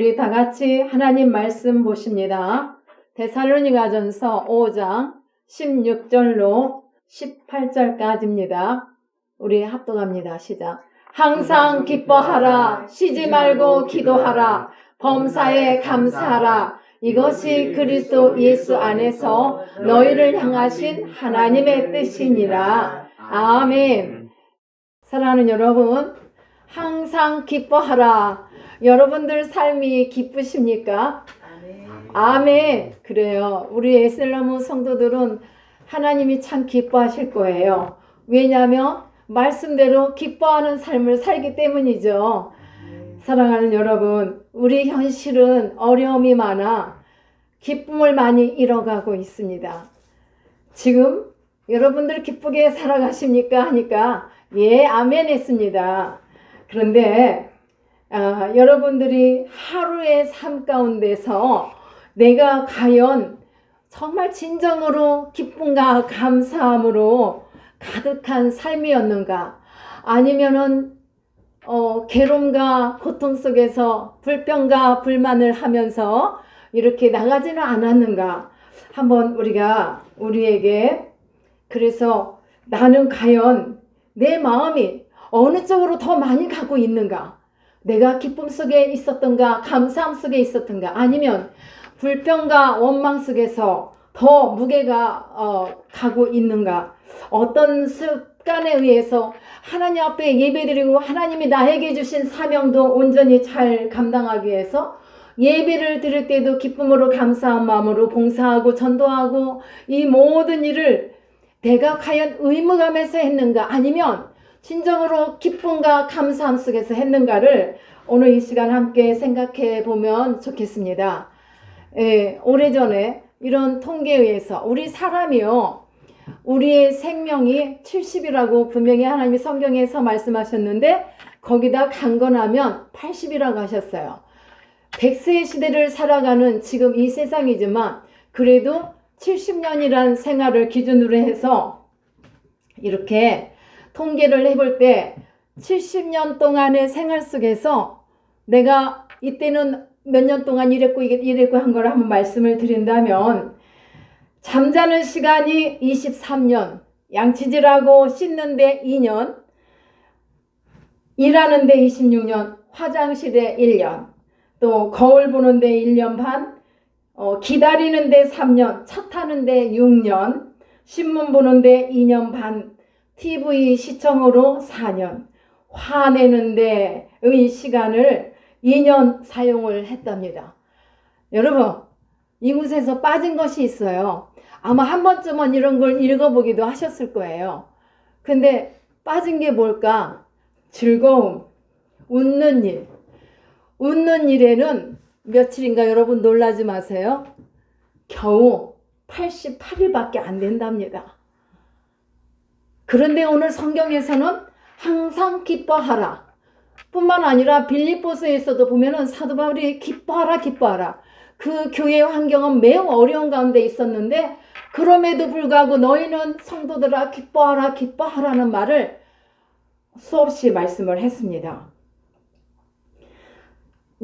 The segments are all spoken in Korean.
우리 다 같이 하나님 말씀 보십니다. 데살로니가전서 5장 16절로 18절까지입니다. 우리 합독합니다. 시작. 항상 기뻐하라. 쉬지 말고 기도하라. 범사에 감사하라. 이것이 그리스도 예수 안에서 너희를 향하신 하나님의 뜻이니라. 아멘. 사랑하는 여러분, 항상 기뻐하라. 여러분들 삶이 기쁘십니까? 아멘. 그래요. 우리 에셀나무 성도들은 하나님이 참 기뻐하실 거예요. 왜냐하면 말씀대로 기뻐하는 삶을 살기 때문이죠. 사랑하는 여러분, 우리 현실은 어려움이 많아 기쁨을 많이 잃어가고 있습니다. 지금 여러분들 기쁘게 살아가십니까? 하니까 예, 아멘 했습니다. 그런데 여러분들이 하루의 삶 가운데서 내가 과연 정말 진정으로 기쁨과 감사함으로 가득한 삶이었는가? 아니면은 괴로움과 고통 속에서 불평과 불만을 하면서 이렇게 나가지는 않았는가? 한번 우리에게 그래서 나는 과연 내 마음이 어느 쪽으로 더 많이 가고 있는가? 내가 기쁨 속에 있었던가? 감사함 속에 있었던가? 아니면 불평과 원망 속에서 더 무게가 가고 있는가? 어떤 습관에 의해서 하나님 앞에 예배드리고 하나님이 나에게 주신 사명도 온전히 잘 감당하기 위해서 예배를 드릴 때도 기쁨으로 감사한 마음으로 봉사하고 전도하고 이 모든 일을 내가 과연 의무감에서 했는가? 아니면 진정으로 기쁨과 감사함 속에서 했는가를 오늘 이 시간 함께 생각해 보면 좋겠습니다. 오래전에 이런 통계에 의해서 우리 사람이요, 우리의 생명이 70이라고 분명히 하나님이 성경에서 말씀하셨는데 거기다 강건하면 80이라고 하셨어요. 100세의 시대를 살아가는 지금 이 세상이지만 그래도 70년이란 생활을 기준으로 해서 이렇게 통계를 해볼 때 70년 동안의 생활 속에서 내가 이때는 몇 년 동안 이랬고 한 걸 한번 말씀을 드린다면 잠자는 시간이 23년, 양치질하고 씻는데 2년, 일하는데 26년, 화장실에 1년, 또 거울 보는데 1년 반, 기다리는데 3년, 차 타는데 6년, 신문 보는데 2년 반, TV 시청으로 4년, 화내는데의 시간을 2년 사용을 했답니다. 여러분, 이곳에서 빠진 것이 있어요. 아마 한 번쯤은 이런 걸 읽어보기도 하셨을 거예요. 근데 빠진 게 뭘까? 즐거움, 웃는 일. 웃는 일에는 며칠인가 여러분 놀라지 마세요. 겨우 88일밖에 안 된답니다. 그런데 오늘 성경에서는 항상 기뻐하라 뿐만 아니라 빌립보서에서도 보면은 사도 바울이 기뻐하라 기뻐하라. 그 교회 환경은 매우 어려운 가운데 있었는데 그럼에도 불구하고 너희는 성도들아 기뻐하라 기뻐하라는 말을 수없이 말씀을 했습니다.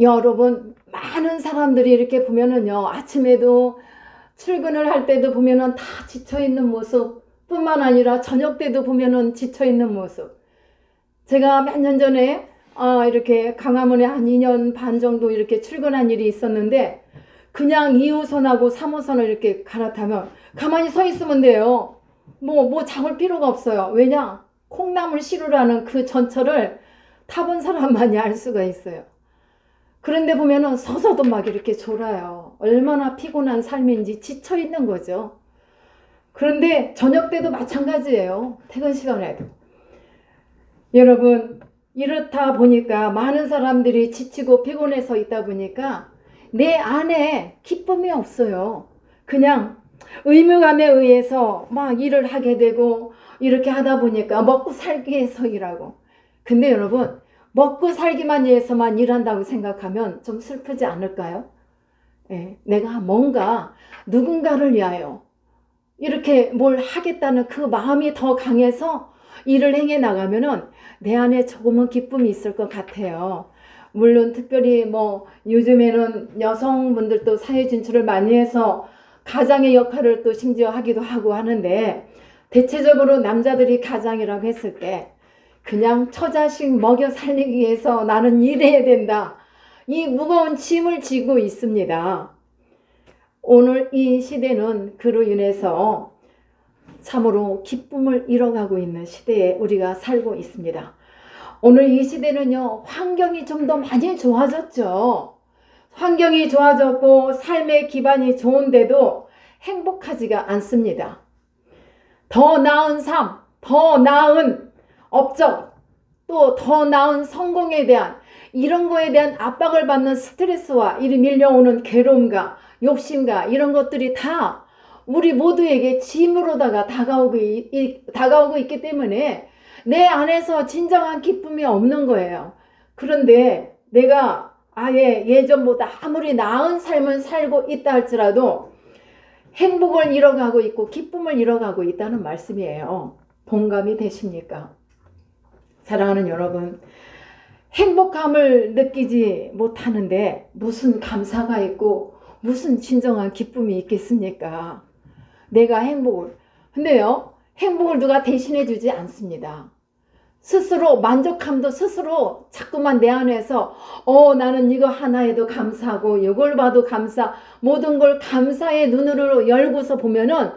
여러분, 많은 사람들이 이렇게 보면은요, 아침에도 출근을 할 때도 보면은 다 지쳐있는 모습 뿐만 아니라 저녁 때도 보면은 지쳐있는 모습. 제가 몇 년 전에 이렇게 강화문에 한 2년 반 정도 이렇게 출근한 일이 있었는데 그냥 2호선하고 3호선을 이렇게 갈아타면 가만히 서 있으면 돼요. 뭐 잡을 필요가 없어요. 왜냐? 콩나물 시루라는 그 전철을 타본 사람만이 알 수가 있어요. 그런데 보면은 서서도 막 이렇게 졸아요. 얼마나 피곤한 삶인지 지쳐 있는 거죠. 그런데 저녁 때도 마찬가지예요. 퇴근 시간에도. 여러분, 이렇다 보니까 많은 사람들이 지치고 피곤해서 있다 보니까 내 안에 기쁨이 없어요. 그냥 의무감에 의해서 막 일을 하게 되고 이렇게 하다 보니까 먹고 살기 위해서 일하고. 근데 여러분, 먹고 살기만 위해서만 일한다고 생각하면 좀 슬프지 않을까요? 내가 뭔가 누군가를 위하여 이렇게 뭘 하겠다는 그 마음이 더 강해서 일을 행해 나가면은 내 안에 조금은 기쁨이 있을 것 같아요. 물론 특별히 뭐 요즘에는 여성분들도 사회 진출을 많이 해서 가장의 역할을 또 심지어 하기도 하고 하는데, 대체적으로 남자들이 가장이라고 했을 때 그냥 처자식 먹여 살리기 위해서 나는 일해야 된다, 이 무거운 짐을 지고 있습니다. 오늘 이 시대는 그로 인해서 참으로 기쁨을 잃어가고 있는 시대에 우리가 살고 있습니다. 오늘 이 시대는요, 환경이 좀 더 많이 좋아졌죠. 환경이 좋아졌고 삶의 기반이 좋은데도 행복하지가 않습니다. 더 나은 삶, 더 나은 업적, 또 더 나은 성공에 대한 이런 거에 대한 압박을 받는 스트레스와 이리 밀려오는 괴로움과 욕심과 이런 것들이 다 우리 모두에게 짐으로다가 다가오고 있기 때문에 내 안에서 진정한 기쁨이 없는 거예요. 그런데 내가 아예 예전보다 아무리 나은 삶을 살고 있다 할지라도 행복을 잃어가고 있고 기쁨을 잃어가고 있다는 말씀이에요. 동감이 되십니까? 사랑하는 여러분, 행복함을 느끼지 못하는데 무슨 감사가 있고 무슨 진정한 기쁨이 있겠습니까? 내가 근데요, 행복을 누가 대신해 주지 않습니다. 스스로 만족함도 스스로 자꾸만 내 안에서 나는 이거 하나에도 감사하고 이걸 봐도 모든 걸 감사의 눈으로 열고서 보면은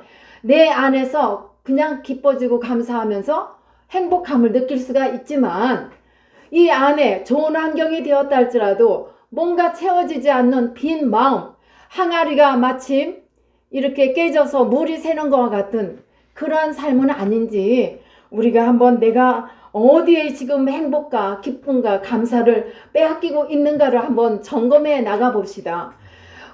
내 안에서 그냥 기뻐지고 감사하면서 행복함을 느낄 수가 있지만, 이 안에 좋은 환경이 되었다 할지라도 뭔가 채워지지 않는 빈 마음, 항아리가 마침 이렇게 깨져서 물이 새는 것과 같은 그러한 삶은 아닌지, 우리가 한번 내가 어디에 지금 행복과 기쁨과 감사를 빼앗기고 있는가를 한번 점검해 나가 봅시다.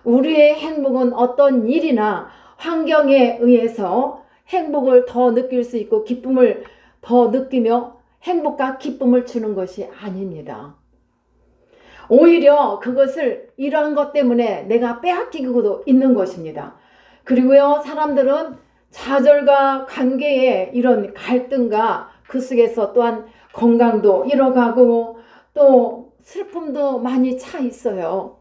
우리의 행복은 어떤 일이나 환경에 의해서 행복을 더 느낄 수 있고 기쁨을 더 느끼며 행복과 기쁨을 주는 것이 아닙니다. 오히려 그것을 이러한 것 때문에 내가 빼앗기고도 있는 것입니다. 그리고요, 사람들은 좌절과 관계의 이런 갈등과 그 속에서 또한 건강도 잃어가고 또 슬픔도 많이 차 있어요.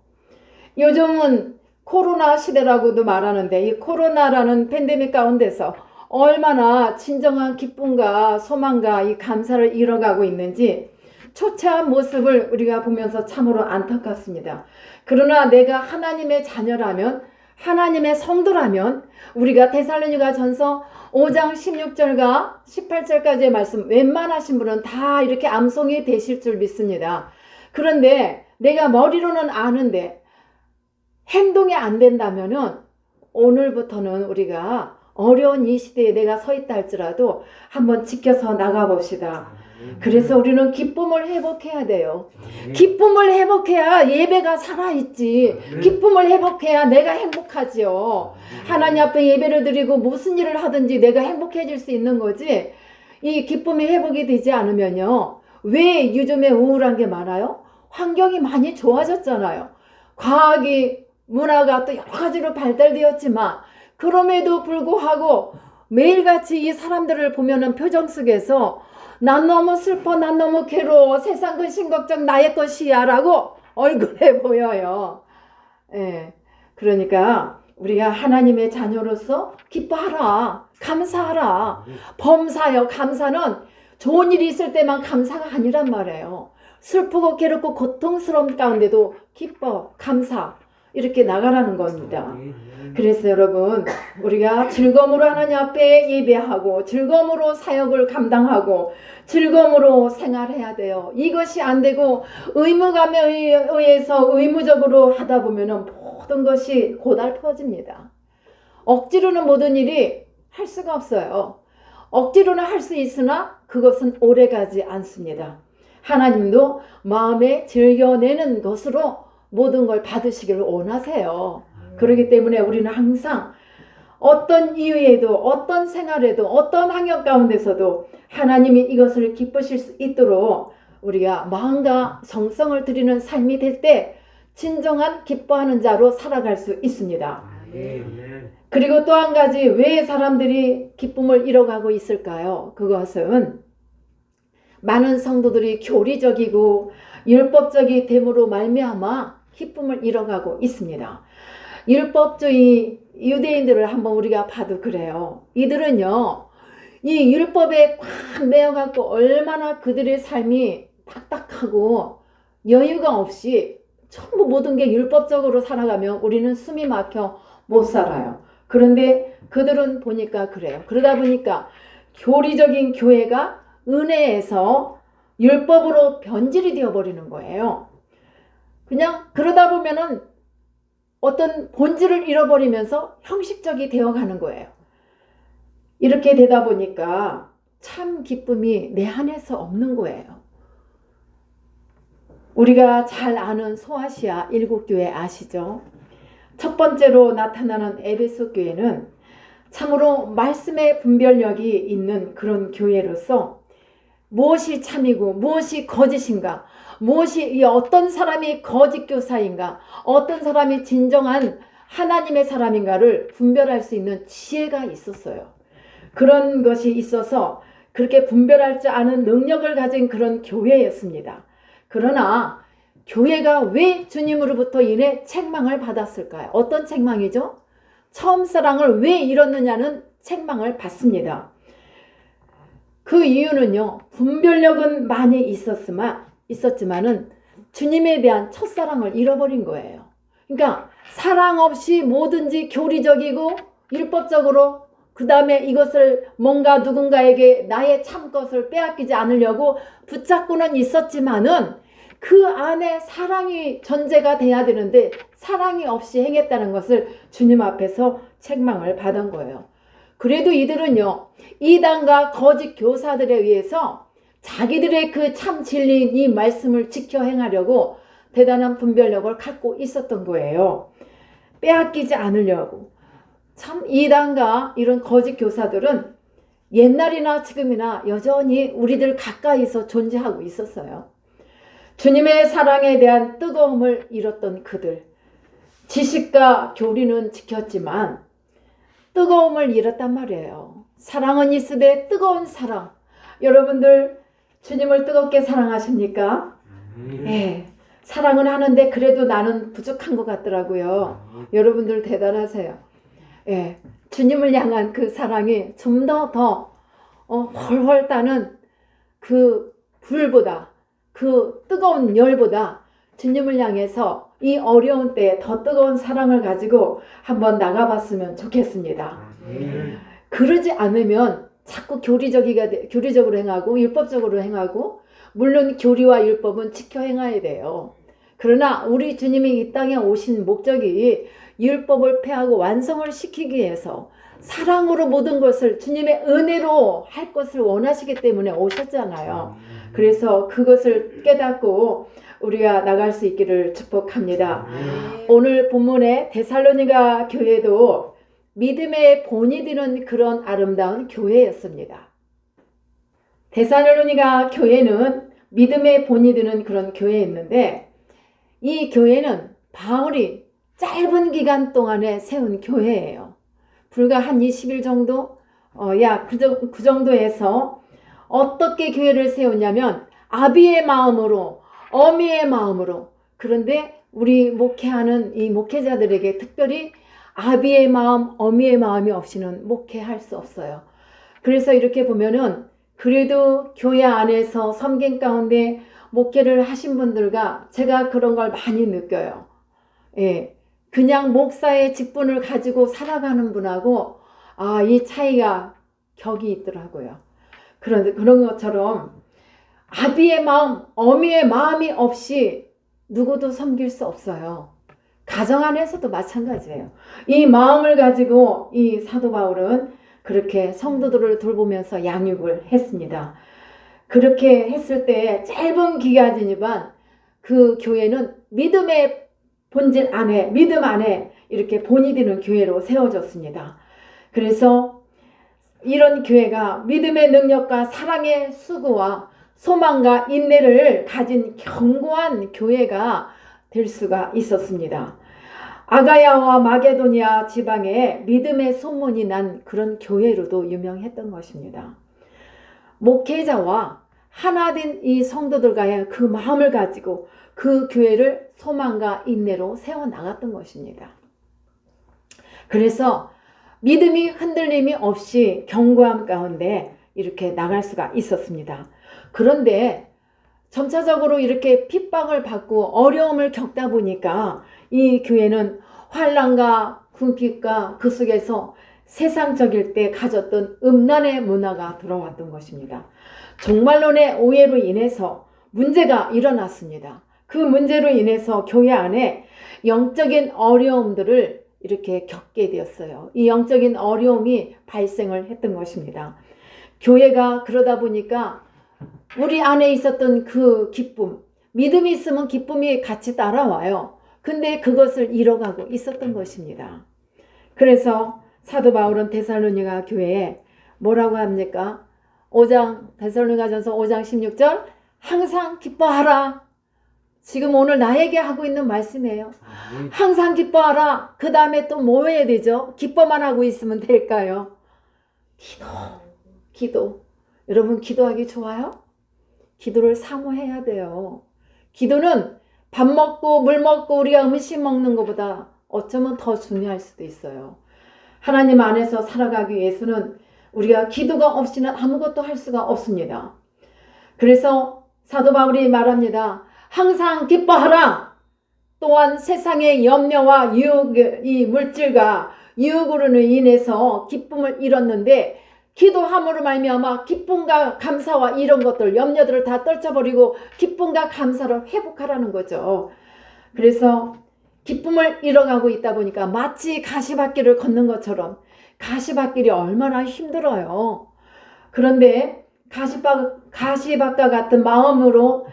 요즘은 코로나 시대라고도 말하는데, 이 코로나라는 팬데믹 가운데서 얼마나 진정한 기쁨과 소망과 이 감사를 잃어가고 있는지 초췌한 모습을 우리가 보면서 참으로 안타깝습니다. 그러나 내가 하나님의 자녀라면, 하나님의 성도라면, 우리가 데살로니가전서 5장 16절과 18절까지의 말씀 웬만하신 분은 다 이렇게 암송이 되실 줄 믿습니다. 그런데 내가 머리로는 아는데 행동이 안 된다면은 오늘부터는 우리가 어려운 이 시대에 내가 서 있다 할지라도 한번 지켜서 나가봅시다. 그래서 우리는 기쁨을 회복해야 돼요. 기쁨을 회복해야 예배가 살아있지. 기쁨을 회복해야 내가 행복하지요. 하나님 앞에 예배를 드리고 무슨 일을 하든지 내가 행복해질 수 있는 거지. 이 기쁨이 회복이 되지 않으면요, 왜 요즘에 우울한 게 많아요? 환경이 많이 좋아졌잖아요. 과학이, 문화가 또 여러 가지로 발달되었지만 그럼에도 불구하고 매일같이 이 사람들을 보면은 표정 속에서 난 너무 슬퍼, 난 너무 괴로워, 세상 근심 걱정 나의 것이야 라고 얼굴에 보여요. 예. 그러니까 우리가 하나님의 자녀로서 기뻐하라, 감사하라. 범사여, 감사는 좋은 일이 있을 때만 감사가 아니란 말이에요. 슬프고 괴롭고 고통스러운 가운데도 기뻐, 감사, 이렇게 나가라는 겁니다. 그래서 여러분, 우리가 즐거움으로 하나님 앞에 예배하고 즐거움으로 사역을 감당하고 즐거움으로 생활해야 돼요. 이것이 안 되고 의무감에 의해서 의무적으로 하다 보면 모든 것이 고달퍼집니다. 억지로는 모든 일이 할 수가 없어요. 억지로는 할 수 있으나 그것은 오래가지 않습니다. 하나님도 마음에 즐겨내는 것으로 모든 걸 받으시기를 원하세요. 그렇기 때문에 우리는 항상 어떤 이유에도, 어떤 생활에도, 어떤 환경 가운데서도 하나님이 이것을 기쁘실 수 있도록 우리가 마음과 정성을 드리는 삶이 될 때 진정한 기뻐하는 자로 살아갈 수 있습니다. 그리고 또 한 가지, 왜 사람들이 기쁨을 잃어가고 있을까요? 그것은 많은 성도들이 교리적이고 율법적이 됨으로 말미암아 기쁨을 잃어가고 있습니다. 율법주의 유대인들을 한번 우리가 봐도 그래요. 이들은요, 이 율법에 꽉 매여갖고 얼마나 그들의 삶이 딱딱하고 여유가 없이 전부 모든 게 율법적으로 살아가면 우리는 숨이 막혀 못 살아요. 그런데 그들은 보니까 그래요. 그러다 보니까 교리적인 교회가 은혜에서 율법으로 변질이 되어버리는 거예요. 그냥 그러다 보면은 어떤 본질을 잃어버리면서 형식적이 되어가는 거예요. 이렇게 되다 보니까 참 기쁨이 내 안에서 없는 거예요. 우리가 잘 아는 소아시아 일국교회 아시죠? 첫 번째로 나타나는 에베소 교회는 참으로 말씀의 분별력이 있는 그런 교회로서 무엇이 참이고 무엇이 거짓인가, 무엇이 어떤 사람이 거짓 교사인가, 어떤 사람이 진정한 하나님의 사람인가를 분별할 수 있는 지혜가 있었어요. 그런 것이 있어서 그렇게 분별할 줄 아는 능력을 가진 그런 교회였습니다. 그러나 교회가 왜 주님으로부터 인해 책망을 받았을까요? 어떤 책망이죠? 처음 사랑을 왜 잃었느냐는 책망을 받습니다. 그 이유는요, 분별력은 많이 있었지만은 주님에 대한 첫사랑을 잃어버린 거예요. 그러니까 사랑 없이 뭐든지 교리적이고 율법적으로 그 다음에 이것을 뭔가 누군가에게 나의 참 것을 빼앗기지 않으려고 붙잡고는 있었지만은 그 안에 사랑이 전제가 돼야 되는데 사랑이 없이 행했다는 것을 주님 앞에서 책망을 받은 거예요. 그래도 이들은요, 이단과 거짓 교사들에 의해서 자기들의 그 참 진리인 이 말씀을 지켜 행하려고 대단한 분별력을 갖고 있었던 거예요. 빼앗기지 않으려고. 참 이단과 이런 거짓 교사들은 옛날이나 지금이나 여전히 우리들 가까이서 존재하고 있었어요. 주님의 사랑에 대한 뜨거움을 잃었던 그들, 지식과 교리는 지켰지만 뜨거움을 잃었단 말이에요. 사랑은 있으되 뜨거운 사랑. 여러분들 주님을 뜨겁게 사랑하십니까? 예, 사랑은 하는데 그래도 나는 부족한 것 같더라고요. 여러분들 대단하세요. 예, 주님을 향한 그 사랑이 좀 더 훨훨 따는 그 불보다, 그 뜨거운 열보다 주님을 향해서 이 어려운 때에 더 뜨거운 사랑을 가지고 한번 나가봤으면 좋겠습니다. 그러지 않으면 자꾸 교리적으로 행하고 율법적으로 행하고, 물론 교리와 율법은 지켜 행해야 돼요. 그러나 우리 주님이 이 땅에 오신 목적이 율법을 폐하고 완성을 시키기 위해서 사랑으로 모든 것을 주님의 은혜로 할 것을 원하시기 때문에 오셨잖아요. 그래서 그것을 깨닫고 우리가 나갈 수 있기를 축복합니다. 오늘 본문의 데살로니가 교회도 믿음의 본이 되는 그런 아름다운 교회였습니다. 데살로니가 교회는 믿음의 본이 되는 그런 교회였는데, 이 교회는 바울이 짧은 기간 동안에 세운 교회예요. 불과 한 20일 정도? 그 정도에서 어떻게 교회를 세우냐면 아비의 마음으로, 어미의 마음으로. 그런데 우리 목회하는 이 목회자들에게 특별히 아비의 마음, 어미의 마음이 없이는 목회할 수 없어요. 그래서 이렇게 보면은 그래도 교회 안에서 섬김 가운데 목회를 하신 분들과 제가 그런 걸 많이 느껴요. 예, 그냥 목사의 직분을 가지고 살아가는 분하고 이 차이가 격이 있더라고요. 그런 것처럼 아비의 마음, 어미의 마음이 없이 누구도 섬길 수 없어요. 가정 안에서도 마찬가지예요. 이 마음을 가지고 이 사도 바울은 그렇게 성도들을 돌보면서 양육을 했습니다. 그렇게 했을 때 짧은 기간이지만 그 교회는 믿음의 본질 안에, 믿음 안에 이렇게 본이 되는 교회로 세워졌습니다. 그래서 이런 교회가 믿음의 능력과 사랑의 수고와 소망과 인내를 가진 견고한 교회가 될 수가 있었습니다. 아가야와 마게도니아 지방에 믿음의 소문이 난 그런 교회로도 유명했던 것입니다. 목회자와 하나된 이 성도들과의 그 마음을 가지고 그 교회를 소망과 인내로 세워나갔던 것입니다. 그래서 믿음이 흔들림이 없이 견고함 가운데 이렇게 나갈 수가 있었습니다. 그런데 점차적으로 이렇게 핍박을 받고 어려움을 겪다 보니까 이 교회는 환난과 궁핍과 그 속에서 세상적일 때 가졌던 음란의 문화가 들어왔던 것입니다. 종말론의 오해로 인해서 문제가 일어났습니다. 그 문제로 인해서 교회 안에 영적인 어려움들을 이렇게 겪게 되었어요. 이 영적인 어려움이 발생을 했던 것입니다. 교회가 그러다 보니까 우리 안에 있었던 그 기쁨, 믿음이 있으면 기쁨이 같이 따라와요. 근데 그것을 잃어가고 있었던 것입니다. 그래서 사도 바울은 데살로니가 교회에 뭐라고 합니까? 5장 데살로니가전서 5장 16절 항상 기뻐하라. 지금 오늘 나에게 하고 있는 말씀이에요. 항상 기뻐하라. 그 다음에 또 뭐 해야 되죠? 기뻐만 하고 있으면 될까요? 기도. 여러분 기도하기 좋아요? 기도를 사모해야 돼요. 기도는 밥 먹고 물 먹고 우리가 음식 먹는 것보다 어쩌면 더 중요할 수도 있어요. 하나님 안에서 살아가기 위해서는 우리가 기도가 없이는 아무것도 할 수가 없습니다. 그래서 사도 바울이 말합니다. 항상 기뻐하라. 또한 세상의 염려와 유혹, 이 물질과 유혹으로 인해서 기쁨을 잃었는데 기도함으로 말미암아 기쁨과 감사와 이런 것들 염려들을 다 떨쳐버리고 기쁨과 감사를 회복하라는 거죠. 그래서 기쁨을 잃어가고 있다 보니까 마치 가시밭길을 걷는 것처럼 가시밭길이 얼마나 힘들어요. 그런데 가시밭과 같은 마음으로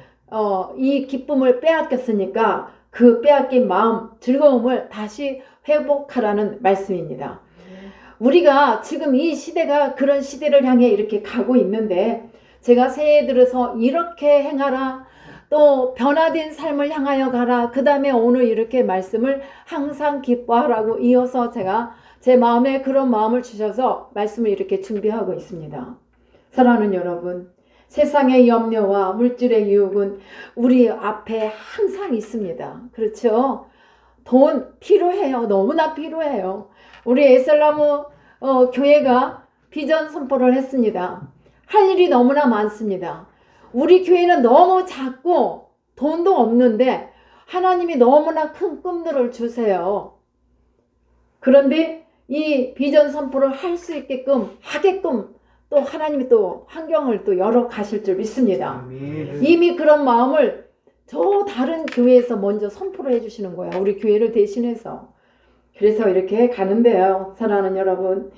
이 기쁨을 빼앗겼으니까 그 빼앗긴 마음, 즐거움을 다시 회복하라는 말씀입니다. 우리가 지금 이 시대가 그런 시대를 향해 이렇게 가고 있는데 제가 새해 들어서 이렇게 행하라, 또 변화된 삶을 향하여 가라, 그 다음에 오늘 이렇게 말씀을 항상 기뻐하라고 이어서 제가 제 마음에 그런 마음을 주셔서 말씀을 이렇게 준비하고 있습니다. 사랑하는 여러분, 세상의 염려와 물질의 유혹은 우리 앞에 항상 있습니다. 그렇죠? 돈 필요해요. 너무나 필요해요. 우리 에슬라무 교회가 비전 선포를 했습니다. 할 일이 너무나 많습니다. 우리 교회는 너무 작고 돈도 없는데 하나님이 너무나 큰 꿈들을 주세요. 그런데 이 비전 선포를 할 수 있게끔 하게끔 또 하나님이 또 환경을 또 열어 가실 줄 믿습니다. 이미 그런 마음을 저 다른 교회에서 먼저 선포를 해주시는 거야. 우리 교회를 대신해서. 그래서 이렇게 가는데요. 사랑하는 여러분,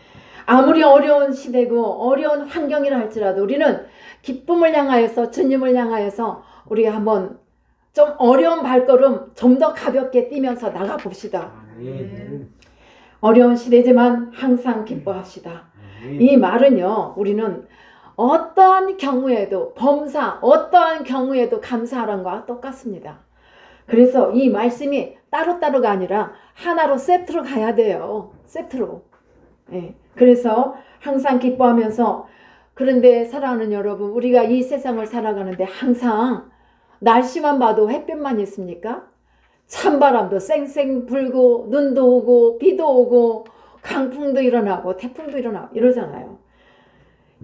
아무리 어려운 시대고 어려운 환경이라 할지라도 우리는 기쁨을 향하여서 주님을 향하여서 우리 한번 좀 어려운 발걸음 좀 더 가볍게 뛰면서 나가 봅시다. 어려운 시대지만 항상 기뻐합시다. 이 말은요, 우리는 어떠한 경우에도 범사, 어떠한 경우에도 감사하라는 것과 똑같습니다. 그래서 이 말씀이 따로따로가 아니라 하나로 세트로 가야 돼요. 세트로. 예. 그래서 항상 기뻐하면서, 그런데 사랑하는 여러분, 우리가 이 세상을 살아가는데 항상 날씨만 봐도 햇볕만 있습니까? 찬바람도 쌩쌩 불고 눈도 오고 비도 오고 강풍도 일어나고 태풍도 일어나고 이러잖아요.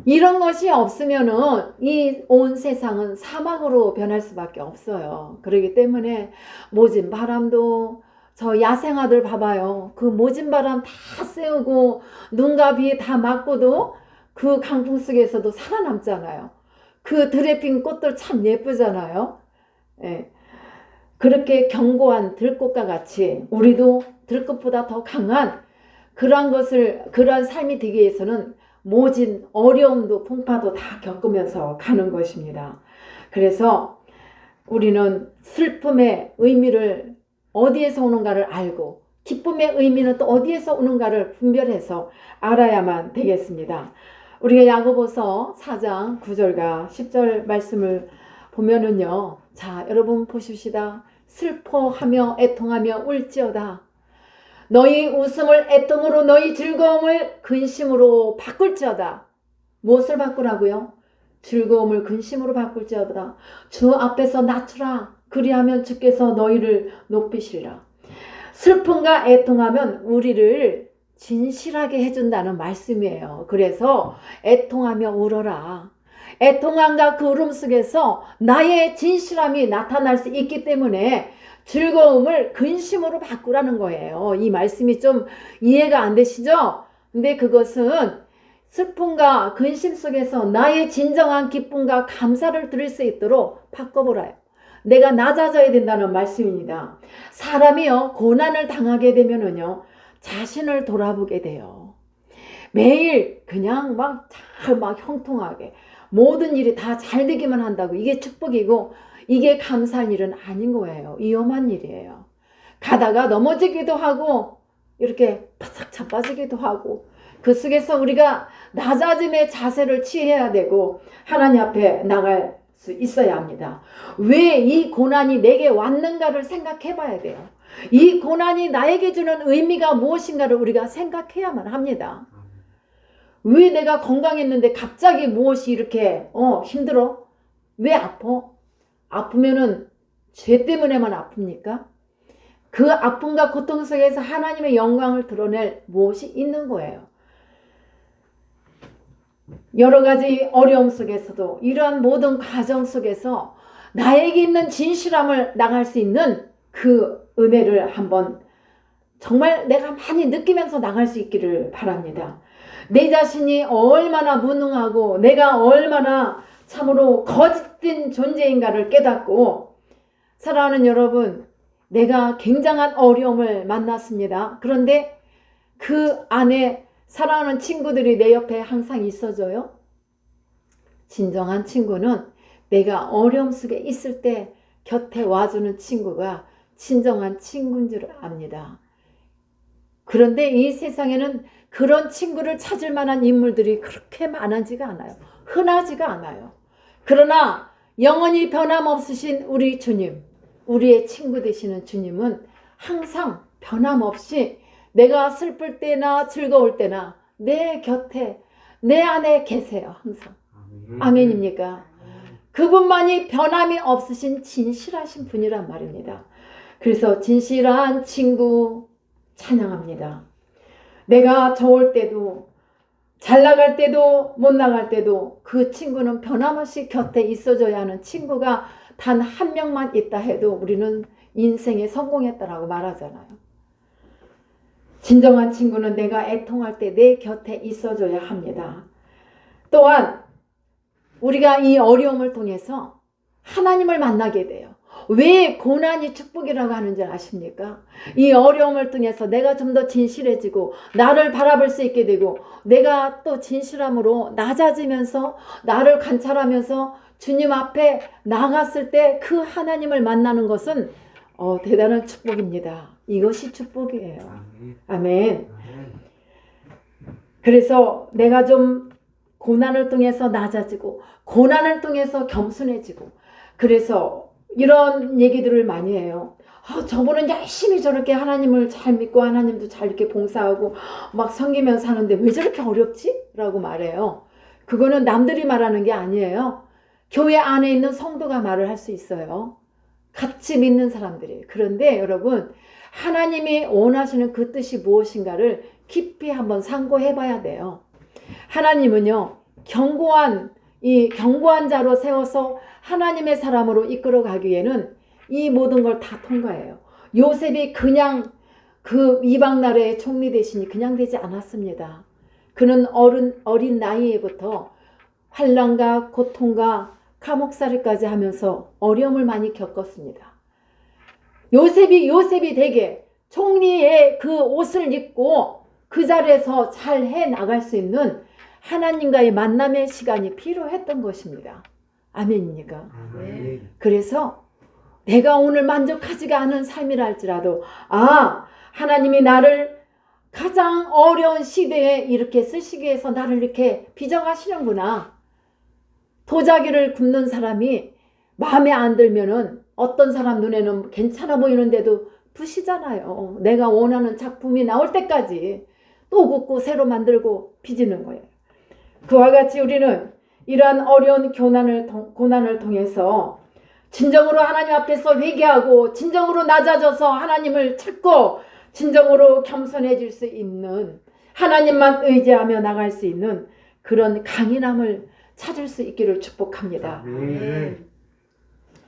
이런 것이 없으면은 이 온 세상은 사막으로 변할 수밖에 없어요. 그렇기 때문에 모진 바람도, 저 야생아들 봐봐요. 그 모진 바람 다 쐬우고 눈과 비 다 맞고도 그 강풍 속에서도 살아남잖아요. 그 드레핀 꽃들 참 예쁘잖아요. 예. 그렇게 견고한 들꽃과 같이 우리도 들꽃보다 더 강한 그러한 삶이 되기 위해서는 모진 어려움도 풍파도 다 겪으면서 가는 것입니다. 그래서 우리는 슬픔의 의미를 어디에서 오는가를 알고 기쁨의 의미는 또 어디에서 오는가를 분별해서 알아야만 되겠습니다. 우리가 야고보서 4장 9절과 10절 말씀을 보면은요. 자, 여러분 보십시다. 슬퍼하며 애통하며 울지어다. 너희 웃음을 애통으로 너희 즐거움을 근심으로 바꿀지어다. 무엇을 바꾸라고요? 즐거움을 근심으로 바꿀지어다. 주 앞에서 낮추라. 그리하면 주께서 너희를 높이시리라. 슬픔과 애통하면 우리를 진실하게 해준다는 말씀이에요. 그래서 애통하며 울어라. 애통함과 그 울음 속에서 나의 진실함이 나타날 수 있기 때문에 즐거움을 근심으로 바꾸라는 거예요. 이 말씀이 좀 이해가 안 되시죠? 근데 그것은 슬픔과 근심 속에서 나의 진정한 기쁨과 감사를 드릴 수 있도록 바꿔보라요. 내가 낮아져야 된다는 말씀입니다. 사람이요, 고난을 당하게 되면은요, 자신을 돌아보게 돼요. 매일 그냥 막 형통하게 모든 일이 다 잘 되기만 한다고 이게 축복이고 이게 감사할 일은 아닌 거예요. 위험한 일이에요. 가다가 넘어지기도 하고 이렇게 바싹 자빠지기도 하고 그 속에서 우리가 낮아짐의 자세를 취해야 되고 하나님 앞에 나갈 수 있어야 합니다. 왜 이 고난이 내게 왔는가를 생각해 봐야 돼요. 이 고난이 나에게 주는 의미가 무엇인가를 우리가 생각해야만 합니다. 왜 내가 건강했는데 갑자기 무엇이 이렇게 힘들어? 왜 아파? 아프면은 죄 때문에만 아픕니까? 그 아픔과 고통 속에서 하나님의 영광을 드러낼 무엇이 있는 거예요. 여러 가지 어려움 속에서도 이러한 모든 과정 속에서 나에게 있는 진실함을 나갈 수 있는 그 은혜를 한번 정말 내가 많이 느끼면서 나갈 수 있기를 바랍니다. 내 자신이 얼마나 무능하고 내가 얼마나 참으로 거짓된 존재인가를 깨닫고 사랑하는 여러분, 내가 굉장한 어려움을 만났습니다. 그런데 그 안에 사랑하는 친구들이 내 옆에 항상 있어줘요. 진정한 친구는 내가 어려움 속에 있을 때 곁에 와주는 친구가 진정한 친구인 줄 압니다. 그런데 이 세상에는 그런 친구를 찾을 만한 인물들이 그렇게 많지가 않아요. 흔하지가 않아요. 그러나 영원히 변함없으신 우리 주님, 우리의 친구 되시는 주님은 항상 변함없이 내가 슬플 때나 즐거울 때나 내 곁에 내 안에 계세요. 항상. 아멘입니까? 그분만이 변함이 없으신 진실하신 분이란 말입니다. 그래서 진실한 친구 찬양합니다. 내가 좋을 때도 잘 나갈 때도 못 나갈 때도 그 친구는 변함없이 곁에 있어줘야 하는 친구가 단 한 명만 있다 해도 우리는 인생에 성공했다라고 말하잖아요. 진정한 친구는 내가 애통할 때 내 곁에 있어줘야 합니다. 또한 우리가 이 어려움을 통해서 하나님을 만나게 돼요. 왜 고난이 축복이라고 하는지 아십니까? 이 어려움을 통해서 내가 좀 더 진실해지고 나를 바라볼 수 있게 되고 내가 또 진실함으로 낮아지면서 나를 관찰하면서 주님 앞에 나갔을 때 그 하나님을 만나는 것은 대단한 축복입니다. 이것이 축복이에요. 아멘. 그래서 내가 좀 고난을 통해서 낮아지고 고난을 통해서 겸손해지고 그래서 이런 얘기들을 많이 해요. 저분은 열심히 저렇게 하나님을 잘 믿고 하나님도 잘 이렇게 봉사하고 막 섬기면서 사는데 왜 저렇게 어렵지? 라고 말해요. 그거는 남들이 말하는 게 아니에요. 교회 안에 있는 성도가 말을 할 수 있어요. 같이 믿는 사람들이. 그런데 여러분 하나님이 원하시는 그 뜻이 무엇인가를 깊이 한번 상고해 봐야 돼요. 하나님은요 견고한 자로 세워서 하나님의 사람으로 이끌어 가기에는 이 모든 걸 다 통과해요. 요셉이 그냥 그 이방 나라의 총리 대신이 그냥 되지 않았습니다. 그는 어린 나이에부터 환난과 고통과 감옥살이까지 하면서 어려움을 많이 겪었습니다. 요셉이 되게 총리의 그 옷을 입고 그 자리에서 잘 해 나갈 수 있는 하나님과의 만남의 시간이 필요했던 것입니다. 아멘입니까? 그래서 내가 오늘 만족하지가 않은 삶이라 할지라도 하나님이 나를 가장 어려운 시대에 이렇게 쓰시기 위해서 나를 이렇게 빚어가시는구나. 도자기를 굽는 사람이 마음에 안 들면은 어떤 사람 눈에는 괜찮아 보이는데도 부시잖아요. 내가 원하는 작품이 나올 때까지 또 굽고 새로 만들고 빚는 거예요. 그와 같이 우리는 이러한 어려운 고난을 통해서 진정으로 하나님 앞에서 회개하고 진정으로 낮아져서 하나님을 찾고 진정으로 겸손해질 수 있는, 하나님만 의지하며 나갈 수 있는 그런 강인함을 찾을 수 있기를 축복합니다.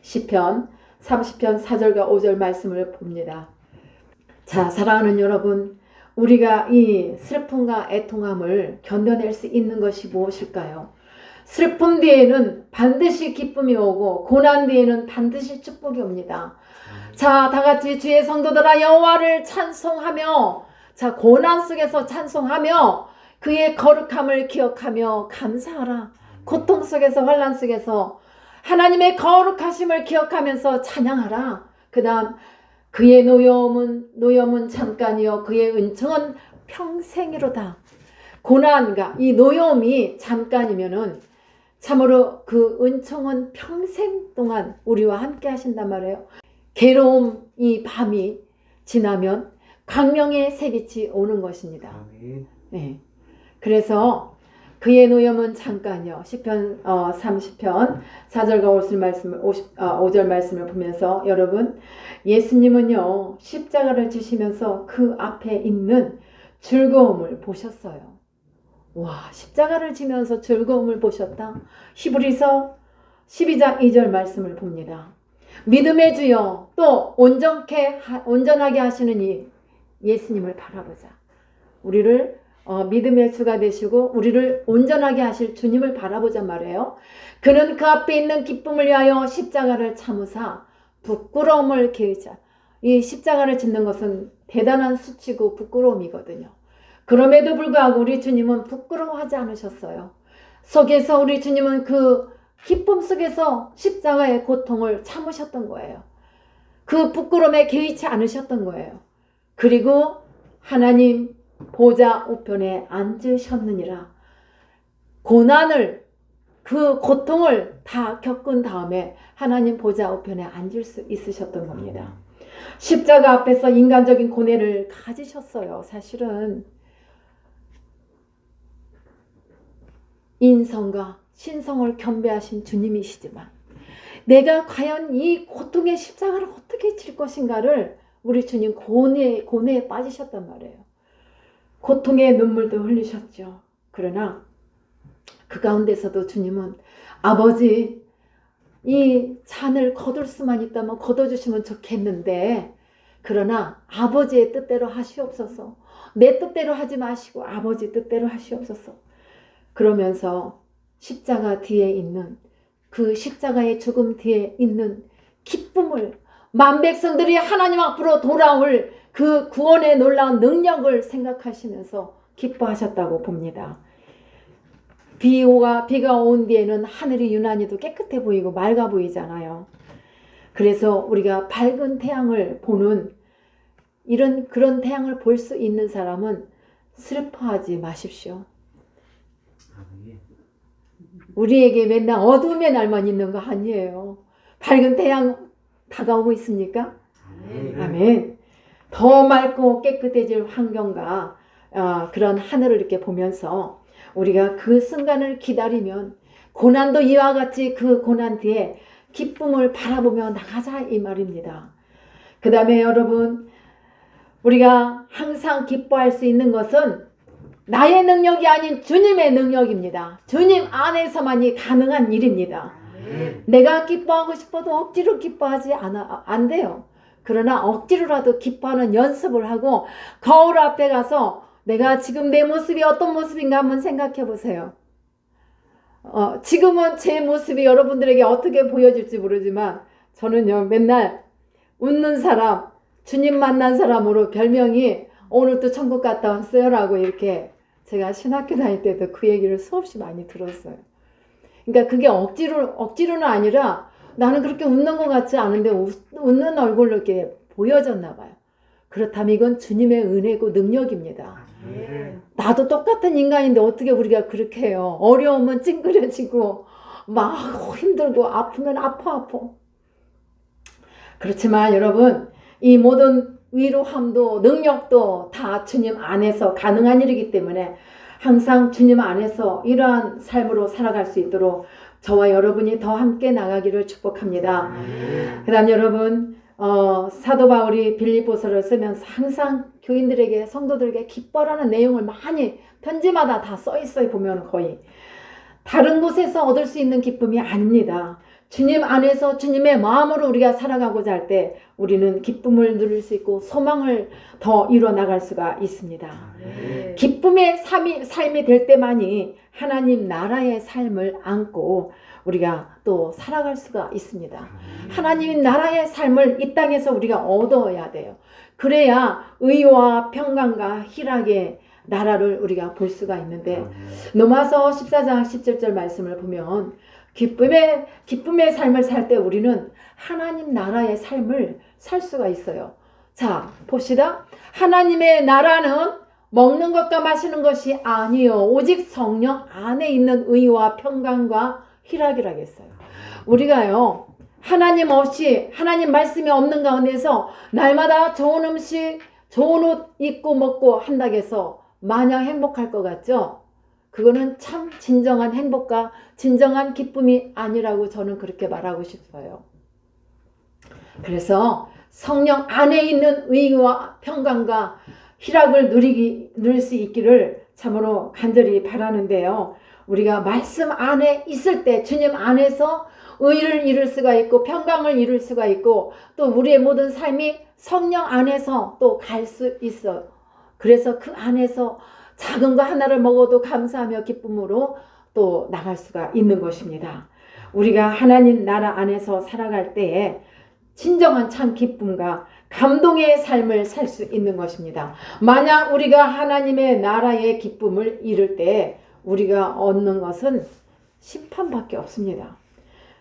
시편 30편 4절과 5절 말씀을 봅니다. 자, 사랑하는 여러분, 우리가 이 슬픔과 애통함을 견뎌낼 수 있는 것이 무엇일까요? 슬픔 뒤에는 반드시 기쁨이 오고 고난 뒤에는 반드시 축복이 옵니다. 자, 다 같이 주의 성도들아 여호와를 찬송하며, 자, 고난 속에서 찬송하며 그의 거룩함을 기억하며 감사하라. 고통 속에서, 환난 속에서 하나님의 거룩하심을 기억하면서 찬양하라. 그 다음, 그의 노염은 잠깐이요 그의 은총은 평생이로다. 고난과 이 노염이 잠깐이면은 참으로 그 은총은 평생 동안 우리와 함께 하신단 말이에요. 괴로움 이 밤이 지나면 광명의 새빛이 오는 것입니다. 네. 그래서 그의 노염은 잠깐이요. 시편 30편 4절과 5절 말씀을 보면서 여러분, 예수님은요 십자가를 지시면서 그 앞에 있는 즐거움을 보셨어요. 와, 십자가를 지면서 즐거움을 보셨다. 히브리서 12장 2절 말씀을 봅니다. 믿음의 주여 또 온전하게 하시는 이 예수님을 바라보자. 우리를 믿음의 주가 되시고 우리를 온전하게 하실 주님을 바라보자 말이에요. 그는 그 앞에 있는 기쁨을 위하여 십자가를 참으사 부끄러움을 게으자. 이 십자가를 짓는 것은 대단한 수치고 부끄러움이거든요. 그럼에도 불구하고 우리 주님은 부끄러워하지 않으셨어요. 속에서 우리 주님은 그 기쁨 속에서 십자가의 고통을 참으셨던 거예요. 그 부끄러움에 개의치 않으셨던 거예요. 그리고 하나님 보좌 우편에 앉으셨느니라. 고난을, 그 고통을 다 겪은 다음에 하나님 보좌 우편에 앉을 수 있으셨던 겁니다. 십자가 앞에서 인간적인 고뇌를 가지셨어요. 사실은 인성과 신성을 겸비하신 주님이시지만 내가 과연 이 고통의 십자가를 어떻게 질 것인가를 우리 주님 고뇌에 빠지셨단 말이에요. 고통의 눈물도 흘리셨죠. 그러나 그 가운데서도 주님은 아버지, 이 잔을 거둘 수만 있다면 거둬주시면 좋겠는데 그러나 아버지의 뜻대로 하시옵소서. 내 뜻대로 하지 마시고 아버지 뜻대로 하시옵소서. 그러면서 십자가 뒤에 있는, 그 십자가의 죽음 뒤에 있는 기쁨을, 만백성들이 하나님 앞으로 돌아올 그 구원의 놀라운 능력을 생각하시면서 기뻐하셨다고 봅니다. 비가 온 뒤에는 하늘이 유난히도 깨끗해 보이고 맑아 보이잖아요. 그래서 우리가 밝은 태양을 보는 그런 태양을 볼 수 있는 사람은 슬퍼하지 마십시오. 우리에게 맨날 어둠의 날만 있는 거 아니에요. 밝은 태양 다가오고 있습니까? 아멘. 더 맑고 깨끗해질 환경과 그런 하늘을 이렇게 보면서 우리가 그 순간을 기다리면 고난도 이와 같이 그 고난 뒤에 기쁨을 바라보며 나가자 이 말입니다. 그 다음에 여러분, 우리가 항상 기뻐할 수 있는 것은 나의 능력이 아닌 주님의 능력입니다. 주님 안에서만이 가능한 일입니다. 내가 기뻐하고 싶어도 억지로 기뻐하지 안 돼요. 그러나 억지로라도 기뻐하는 연습을 하고 거울 앞에 가서 내가 지금 내 모습이 어떤 모습인가 한번 생각해 보세요. 지금은 제 모습이 여러분들에게 어떻게 보여질지 모르지만 저는요 맨날 웃는 사람, 주님 만난 사람으로 별명이 오늘도 천국 갔다 왔어요 라고 이렇게 제가 신학교 다닐 때도 그 얘기를 수없이 많이 들었어요. 그러니까 그게 억지로는 아니라 나는 그렇게 웃는 것 같지 않은데 웃는 얼굴로 이렇게 보여졌나 봐요. 그렇다면 이건 주님의 은혜고 능력입니다. 나도 똑같은 인간인데 어떻게 우리가 그렇게 해요. 어려우면 찡그려지고 막 힘들고 아프면 아파. 그렇지만 여러분, 이 모든 위로함도 능력도 다 주님 안에서 가능한 일이기 때문에 항상 주님 안에서 이러한 삶으로 살아갈 수 있도록 저와 여러분이 더 함께 나가기를 축복합니다. 그 다음 여러분, 사도 바울이 빌립보서를 쓰면서 항상 교인들에게, 성도들에게 기뻐라는 내용을 많이 편지마다 다 써 있어요. 보면 거의 다른 곳에서 얻을 수 있는 기쁨이 아닙니다. 주님 안에서 주님의 마음으로 우리가 살아가고자 할 때 우리는 기쁨을 누릴 수 있고 소망을 더 이뤄나갈 수가 있습니다. 기쁨의 삶이 될 때만이 하나님 나라의 삶을 안고 우리가 또 살아갈 수가 있습니다. 하나님 나라의 삶을 이 땅에서 우리가 얻어야 돼요. 그래야 의와 평강과 희락의 나라를 우리가 볼 수가 있는데, 로마서 14장 17절 말씀을 보면 기쁨의 삶을 살 때 우리는 하나님 나라의 삶을 살 수가 있어요. 자, 봅시다. 하나님의 나라는 먹는 것과 마시는 것이 아니요 오직 성령 안에 있는 의와 평강과 희락이라겠어요. 우리가요 하나님 없이, 하나님 말씀이 없는 가운데서 날마다 좋은 음식, 좋은 옷 입고 먹고 한다고 해서 마냥 행복할 것 같죠? 그거는 참 진정한 행복과 진정한 기쁨이 아니라고 저는 그렇게 말하고 싶어요. 그래서 성령 안에 있는 의와 평강과 희락을 누릴 수 있기를 참으로 간절히 바라는데요. 우리가 말씀 안에 있을 때 주님 안에서 의를 이룰 수가 있고 평강을 이룰 수가 있고 또 우리의 모든 삶이 성령 안에서 또 갈 수 있어요. 그래서 그 안에서 작은 거 하나를 먹어도 감사하며 기쁨으로 또 나갈 수가 있는 것입니다. 우리가 하나님 나라 안에서 살아갈 때에 진정한 참 기쁨과 감동의 삶을 살 수 있는 것입니다. 만약 우리가 하나님의 나라의 기쁨을 잃을 때 우리가 얻는 것은 심판밖에 없습니다.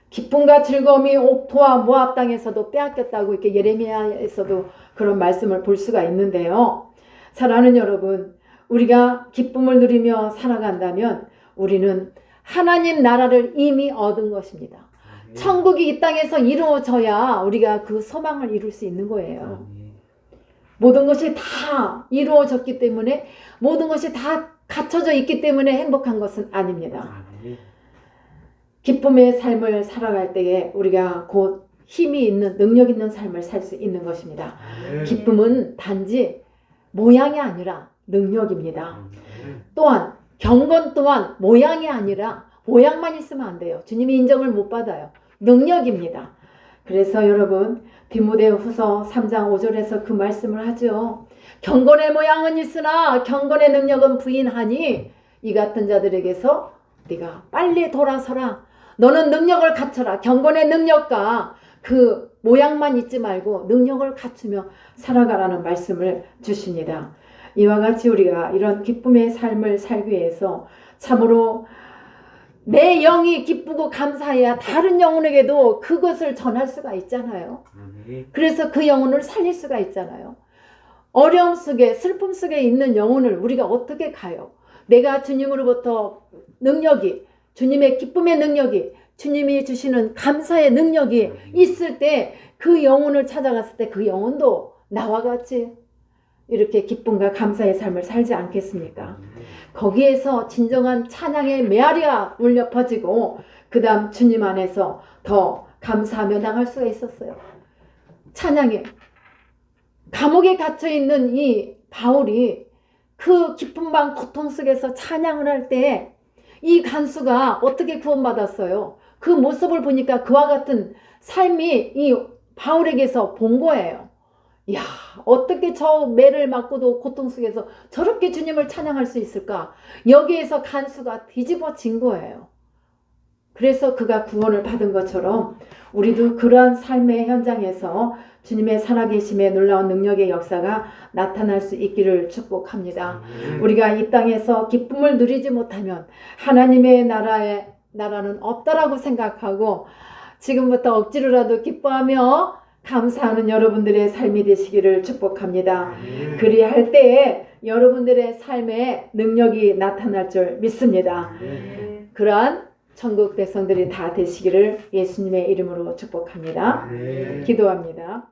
기쁨과 즐거움이 옥토와 모압 땅에서도 빼앗겼다고 이렇게 예레미야에서도 그런 말씀을 볼 수가 있는데요. 사랑하는 여러분, 우리가 기쁨을 누리며 살아간다면 우리는 하나님 나라를 이미 얻은 것입니다. 천국이 이 땅에서 이루어져야 우리가 그 소망을 이룰 수 있는 거예요. 모든 것이 다 이루어졌기 때문에, 모든 것이 다 갖춰져 있기 때문에 행복한 것은 아닙니다. 기쁨의 삶을 살아갈 때에 우리가 곧 힘이 있는, 능력 있는 삶을 살 수 있는 것입니다. 기쁨은 단지 모양이 아니라 능력입니다. 또한 경건 또한 모양이 아니라, 모양만 있으면 안 돼요. 주님이 인정을 못 받아요. 능력입니다. 그래서 여러분, 디모데후서 3장 5절에서 그 말씀을 하죠. 경건의 모양은 있으나 경건의 능력은 부인하니 이 같은 자들에게서 네가 빨리 돌아서라. 너는 능력을 갖춰라. 경건의 능력과 그 모양만 있지 말고 능력을 갖추며 살아가라는 말씀을 주십니다. 이와 같이 우리가 이런 기쁨의 삶을 살기 위해서 참으로 내 영이 기쁘고 감사해야 다른 영혼에게도 그것을 전할 수가 있잖아요. 그래서 그 영혼을 살릴 수가 있잖아요. 어려움 속에, 슬픔 속에 있는 영혼을 우리가 어떻게 가요? 내가 주님으로부터 능력이, 주님의 기쁨의 능력이, 주님이 주시는 감사의 능력이 있을 때 그 영혼을 찾아갔을 때 그 영혼도 나와 같이 이렇게 기쁨과 감사의 삶을 살지 않겠습니까? 거기에서 진정한 찬양의 메아리가 울려 퍼지고 그 다음 주님 안에서 더 감사하며 나갈 수가 있었어요. 찬양에 감옥에 갇혀있는 이 바울이 그 깊은 밤 고통 속에서 찬양을 할 때 이 간수가 어떻게 구원받았어요? 그 모습을 보니까 그와 같은 삶이 이 바울에게서 본 거예요. 야, 어떻게 저 매를 맞고도 고통 속에서 저렇게 주님을 찬양할 수 있을까? 여기에서 간수가 뒤집어진 거예요. 그래서 그가 구원을 받은 것처럼 우리도 그러한 삶의 현장에서 주님의 살아계심의 놀라운 능력의 역사가 나타날 수 있기를 축복합니다. 우리가 이 땅에서 기쁨을 누리지 못하면 하나님의 나라는 없다라고 생각하고 지금부터 억지로라도 기뻐하며 감사하는 여러분들의 삶이 되시기를 축복합니다. 그리할 때에 여러분들의 삶에 능력이 나타날 줄 믿습니다. 그러한 천국 백성들이 다 되시기를 예수님의 이름으로 축복합니다. 기도합니다.